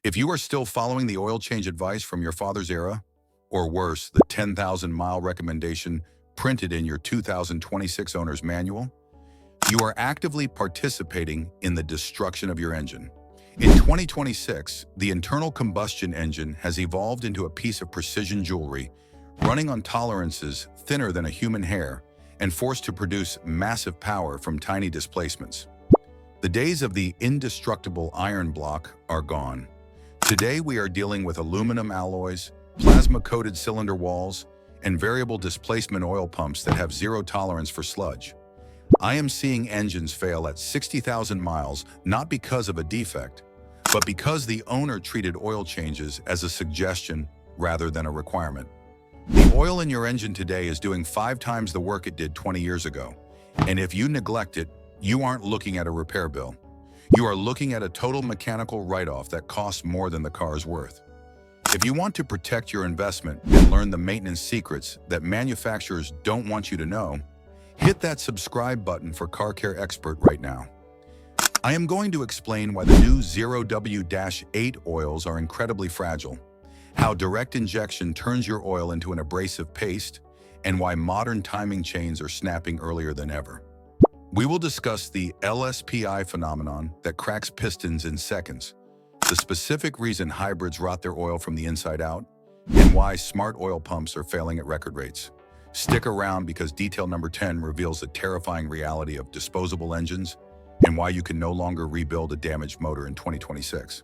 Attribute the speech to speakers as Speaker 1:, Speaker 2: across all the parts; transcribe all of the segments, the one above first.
Speaker 1: If you are still following the oil change advice from your father's era, or worse, the 10,000-mile recommendation printed in your 2026 owner's manual, you are actively participating in the destruction of your engine. In 2026, the internal combustion engine has evolved into a piece of precision jewelry, running on tolerances thinner than a human hair and forced to produce massive power from tiny displacements. The days of the indestructible iron block are gone. Today we are dealing with aluminum alloys, plasma-coated cylinder walls, and variable displacement oil pumps that have zero tolerance for sludge. I am seeing engines fail at 60,000 miles not because of a defect, but because the owner treated oil changes as a suggestion rather than a requirement. The oil in your engine today is doing 5 times the work it did 20 years ago, and if you neglect it, you aren't looking at a repair bill. You are looking at a total mechanical write-off that costs more than the car's worth. If you want to protect your investment and learn the maintenance secrets that manufacturers don't want you to know, hit that subscribe button for Car Care Xpert right now. I am going to explain why the new 0W-8 oils are incredibly fragile, how direct injection turns your oil into an abrasive paste, and why modern timing chains are snapping earlier than ever. We will discuss the LSPI phenomenon that cracks pistons in seconds, the specific reason hybrids rot their oil from the inside out, and why smart oil pumps are failing at record rates. Stick around because detail number 10 reveals the terrifying reality of disposable engines and why you can no longer rebuild a damaged motor in 2026.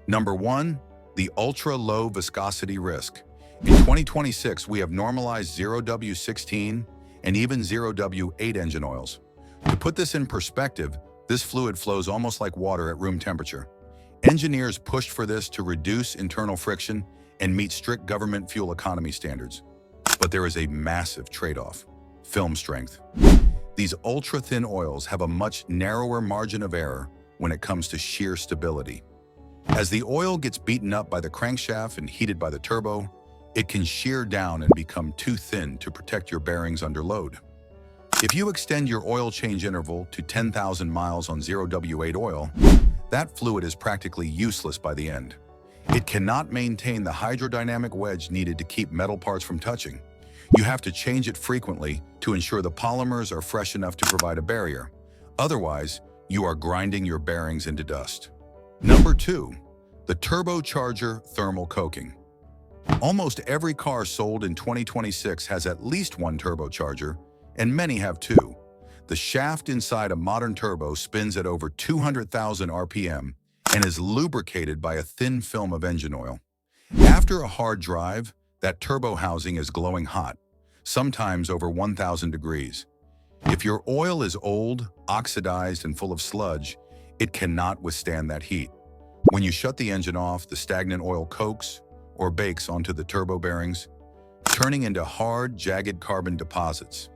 Speaker 1: Number 1, the ultra-low viscosity risk. In 2026, we have normalized 0W16 and even 0W8 engine oils. To put this in perspective, this fluid flows almost like water at room temperature. Engineers pushed for this to reduce internal friction and meet strict government fuel economy standards. But there is a massive trade-off: film strength. These ultra-thin oils have a much narrower margin of error when it comes to shear stability. As the oil gets beaten up by the crankshaft and heated by the turbo, it can shear down and become too thin to protect your bearings under load. If you extend your oil change interval to 10,000 miles on 0W8 oil, that fluid is practically useless by the end. It cannot maintain the hydrodynamic wedge needed to keep metal parts from touching. You have to change it frequently to ensure the polymers are fresh enough to provide a barrier. Otherwise, you are grinding your bearings into dust. Number 2, the turbocharger thermal coking. Almost every car sold in 2026 has at least one turbocharger, and many have 2. The shaft inside a modern turbo spins at over 200,000 RPM and is lubricated by a thin film of engine oil. After a hard drive, that turbo housing is glowing hot, sometimes over 1,000 degrees. If your oil is old, oxidized, and full of sludge, it cannot withstand that heat. When you shut the engine off, the stagnant oil coaks or bakes onto the turbo bearings, turning into hard, jagged carbon deposits.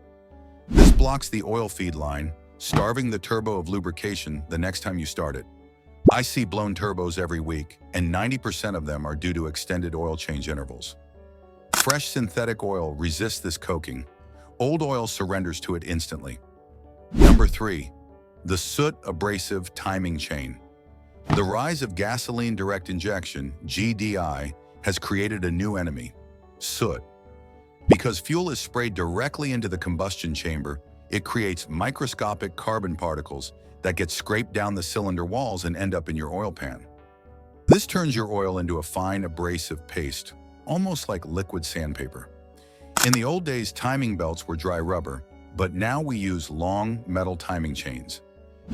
Speaker 1: This blocks the oil feed line, starving the turbo of lubrication the next time you start it. I see blown turbos every week, and 90% of them are due to extended oil change intervals. Fresh synthetic oil resists this coking. Old oil surrenders to it instantly. Number 3, the soot abrasive timing chain. The rise of gasoline direct injection, GDI, has created a new enemy: soot. Because fuel is sprayed directly into the combustion chamber, it creates microscopic carbon particles that get scraped down the cylinder walls and end up in your oil pan. This turns your oil into a fine abrasive paste, almost like liquid sandpaper. In the old days, timing belts were dry rubber, but now we use long metal timing chains.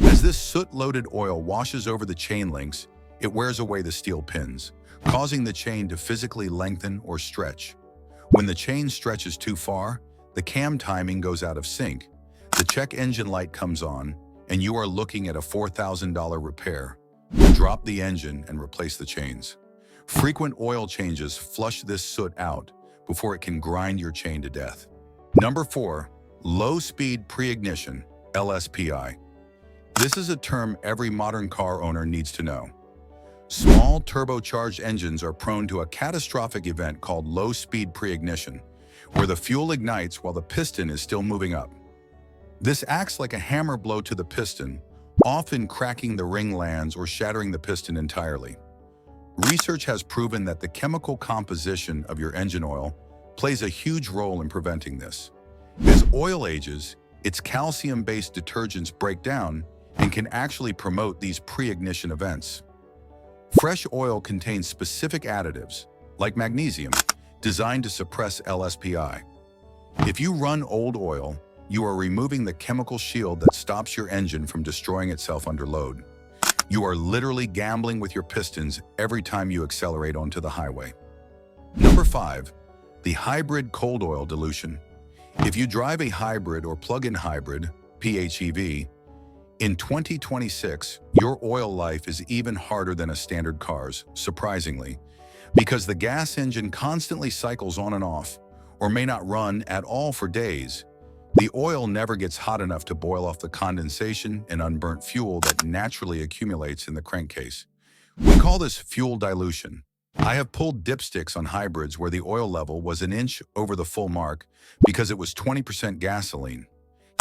Speaker 1: As this soot-loaded oil washes over the chain links, it wears away the steel pins, causing the chain to physically lengthen or stretch. When the chain stretches too far, the cam timing goes out of sync, the check engine light comes on, and you are looking at a $4,000 repair. Drop the engine and replace the chains. Frequent oil changes flush this soot out before it can grind your chain to death. Number 4, low-speed pre-ignition, LSPI. This is a term every modern car owner needs to know. Small turbocharged engines are prone to a catastrophic event called low-speed pre-ignition, where the fuel ignites while the piston is still moving up. This acts like a hammer blow to the piston, often cracking the ring lands or shattering the piston entirely. Research has proven that the chemical composition of your engine oil plays a huge role in preventing this. As oil ages, its calcium-based detergents break down and can actually promote these pre-ignition events. Fresh oil contains specific additives, like magnesium, designed to suppress LSPI. If you run old oil, you are removing the chemical shield that stops your engine from destroying itself under load. You are literally gambling with your pistons every time you accelerate onto the highway. Number 5, the hybrid cold oil dilution. If you drive a hybrid or plug-in hybrid, PHEV, in 2026, your oil life is even harder than a standard car's, surprisingly, because the gas engine constantly cycles on and off, or may not run at all for days. The oil never gets hot enough to boil off the condensation and unburnt fuel that naturally accumulates in the crankcase. We call this fuel dilution. I have pulled dipsticks on hybrids where the oil level was an inch over the full mark because it was 20% gasoline.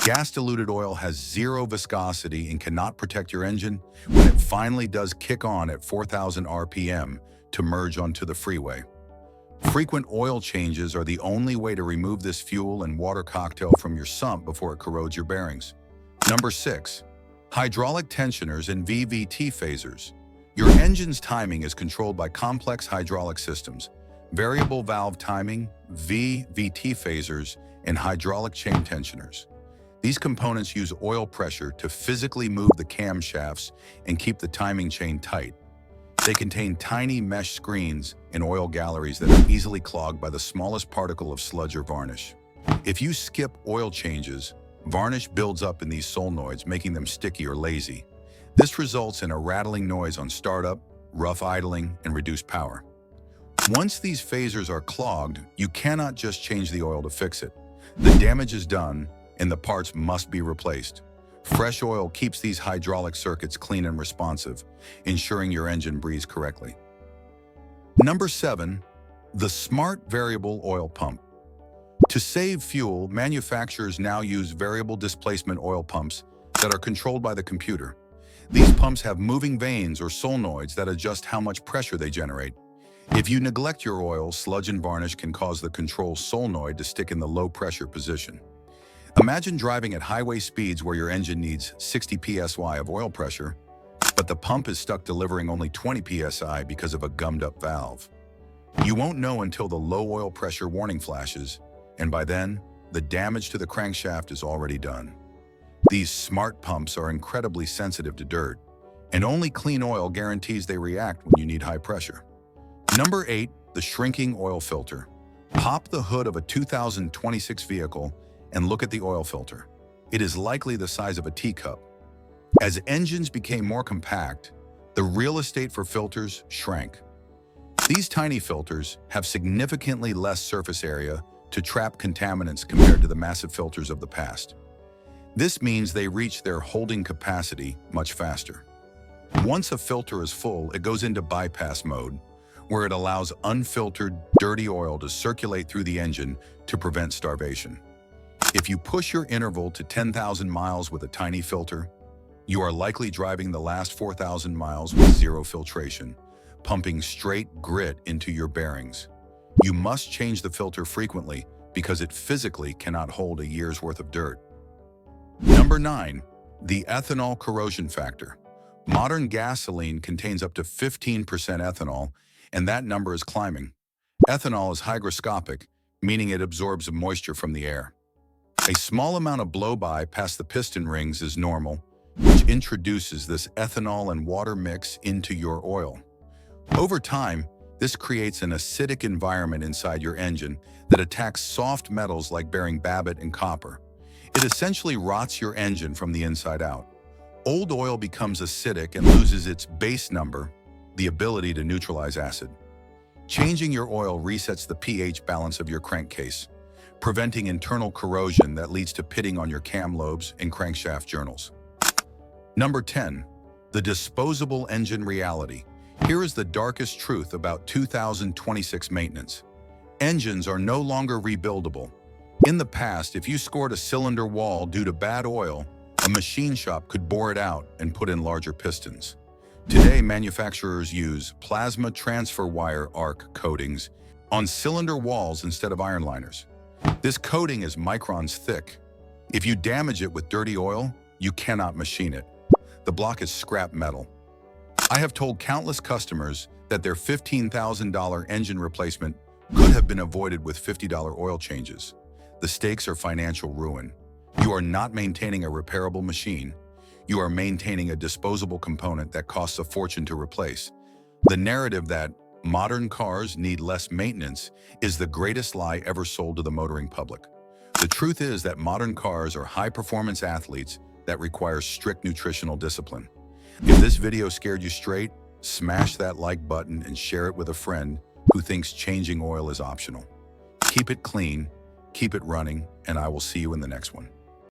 Speaker 1: Gas-diluted oil has zero viscosity and cannot protect your engine when it finally does kick on at 4,000 RPM to merge onto the freeway. Frequent oil changes are the only way to remove this fuel and water cocktail from your sump before it corrodes your bearings. Number 6, hydraulic tensioners and VVT phasers. Your engine's timing is controlled by complex hydraulic systems, variable valve timing, VVT phasers, and hydraulic chain tensioners. These components use oil pressure to physically move the camshafts and keep the timing chain tight. They contain tiny mesh screens and oil galleries that are easily clogged by the smallest particle of sludge or varnish. If you skip oil changes, varnish builds up in these solenoids, making them sticky or lazy. This results in a rattling noise on startup, rough idling, and reduced power. Once these phasers are clogged, you cannot just change the oil to fix it. The damage is done, and the parts must be replaced. Fresh oil keeps these hydraulic circuits clean and responsive, ensuring your engine breathes correctly. Number 7, the smart variable oil pump. To save fuel, manufacturers now use variable displacement oil pumps that are controlled by the computer. These pumps have moving vanes or solenoids that adjust how much pressure they generate. If you neglect your oil, sludge and varnish can cause the control solenoid to stick in the low pressure position. Imagine driving at highway speeds where your engine needs 60 psi of oil pressure, but the pump is stuck delivering only 20 psi because of a gummed-up valve. You won't know until the low oil pressure warning flashes, and by then, the damage to the crankshaft is already done. These smart pumps are incredibly sensitive to dirt, and only clean oil guarantees they react when you need high pressure. Number 8, the shrinking oil filter. Pop the hood of a 2026 vehicle and look at the oil filter. It is likely the size of a teacup. As engines became more compact, the real estate for filters shrank. These tiny filters have significantly less surface area to trap contaminants compared to the massive filters of the past. This means they reach their holding capacity much faster. Once a filter is full, it goes into bypass mode, where it allows unfiltered, dirty oil to circulate through the engine to prevent starvation. If you push your interval to 10,000 miles with a tiny filter, you are likely driving the last 4,000 miles with zero filtration, pumping straight grit into your bearings. You must change the filter frequently because it physically cannot hold a year's worth of dirt. Number 9, the ethanol corrosion factor. Modern gasoline contains up to 15% ethanol, and that number is climbing. Ethanol is hygroscopic, meaning it absorbs moisture from the air. A small amount of blow-by past the piston rings is normal, which introduces this ethanol and water mix into your oil. Over time, this creates an acidic environment inside your engine that attacks soft metals like bearing babbitt and copper. It essentially rots your engine from the inside out. Old oil becomes acidic and loses its base number, the ability to neutralize acid. Changing your oil resets the pH balance of your crankcase, preventing internal corrosion that leads to pitting on your cam lobes and crankshaft journals. Number 10, the disposable engine reality. Here is the darkest truth about 2026 maintenance. Engines are no longer rebuildable. In the past, if you scored a cylinder wall due to bad oil, a machine shop could bore it out and put in larger pistons. Today, manufacturers use plasma transfer wire arc coatings on cylinder walls instead of iron liners. This coating is microns thick. If you damage it with dirty oil, you cannot machine it. The block is scrap metal. I have told countless customers that their $15,000 engine replacement could have been avoided with $50 oil changes. The stakes are financial ruin. You are not maintaining a repairable machine. You are maintaining a disposable component that costs a fortune to replace. The narrative that modern cars need less maintenance is the greatest lie ever sold to the motoring public. The truth is that modern cars are high-performance athletes that require strict nutritional discipline. If this video scared you straight, smash that like button and share it with a friend who thinks changing oil is optional. Keep it clean, keep it running, and I will see you in the next one.